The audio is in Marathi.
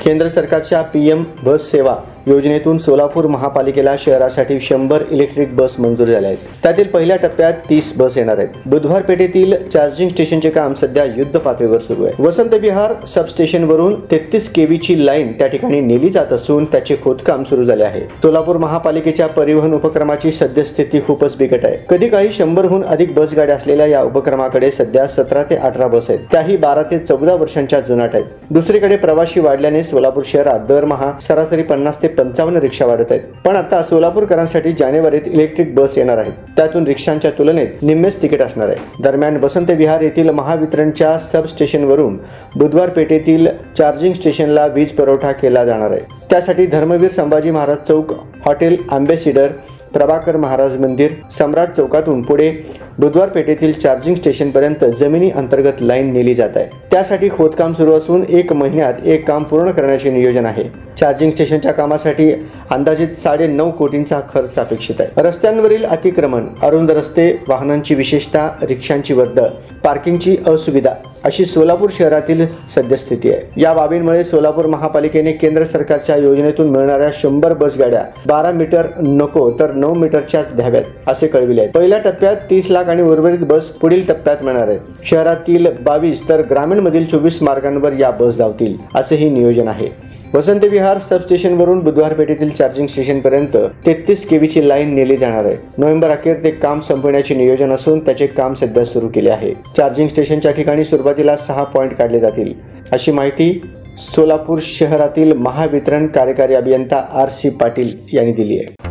केंद्र सरकारच्या PM बस सेवा योजनेतून सोलापूर महापालिकेला शहरासाठी 100 इलेक्ट्रिक बस मंजूर झाल्या आहेत। त्यातील पहिल्या टप्प्यात 30 बस येणार आहेत। बुधवार पेठेतील चार्जिंग स्टेशनचे काम सध्या युद्ध पातळीवर सुरू आहे। वसंत विहार सब स्टेशनवरून 33 kV ची लाईन त्या ठिकाणी नेली जात असून त्याचे खोदकाम सुरू झाले आहे। सोलापूर महापालिकेच्या परिवहन उपक्रमाची सद्यस्थिती खूपच बिकट आहे। कधी काही 100हून अधिक बस गाड्या असलेल्या या उपक्रमाकडे सध्या 17 ते 18 बस आहेत, त्याही 12 ते 14 वर्षांच्या जुनाट आहेत। दुसरीकडे प्रवासी वाढल्याने सोलापूर शहरात दरमहा सरासरी 50 ते 55 रिक्षा वाढत आहेत। पण आता सोलापूरकरांसाठी जानेवारीत इलेक्ट्रिक बस येणार आहेत, त्यातून रिक्षांच्या तुलनेत निम्मेच तिकीट असणार आहे। दरम्यान वसंत विहार येथील महावितरणच्या सब स्टेशनवरून बुधवार पेठेतील चार्जिंग स्टेशनला वीज पुरवठा केला जाणार आहे। त्यासाठी धर्मवीर संभाजी महाराज चौक, हॉटेल अँबेसिडर, प्रभाकर महाराज मंदिर, सम्राट चौकातून पुढे बुधवार पेठेतील चार्जिंग स्टेशन पर्यंत जमिनी अंतर्गत लाईन नेली जात आहे। त्यासाठी खोदकाम सुरू असून 1 महिन्यात एक काम पूर्ण करण्याचे नियोजन आहे। चार्जिंग स्टेशनच्या कामासाठी अंदाजित 9.5 कोटींचा खर्च अपेक्षित आहे। रस्त्यांवरील अतिक्रमण, अरुंद रस्ते, वाहनांची विशेषतः रिक्षांची वर्दळ, पार्किंगची असुविधा अशी सोलापूर शहरातील सद्यस्थिती आहे। या बाबींमुळे सोलापूर महापालिकेने केंद्र सरकारच्या योजनेतून मिळणाऱ्या 100 बस गाड्या 12 मीटर नको तर 9 मीटरच्याच द्याव्यात असे कळविले आहे। पहिल्या टप्प्यात 30 लाख आणि उर्वरित बस पुढील टप्प्यात मिळणार आहेत। शहरातील 22 तर ग्रामीणमधील 24 मार्गांवर या बस धावतील असेही नियोजन आहे। वसंत विहार सब स्टेशनवरून बुधवार पेठेतील चार्जिंग स्टेशनपर्यंत 33 kV ची लाईन नेली जाणार आहे। नोव्हेंबर अखेर ते काम संपवण्याचे नियोजन असून त्याचे काम सध्या सुरू केले आहे। चार्जिंग स्टेशनच्या ठिकाणी सुरुवातीला 6 पॉइंट काढले जातील अशी माहिती सोलापूर शहरातील महावितरण कार्यकारी अभियंता RC पाटील यांनी दिली आहे।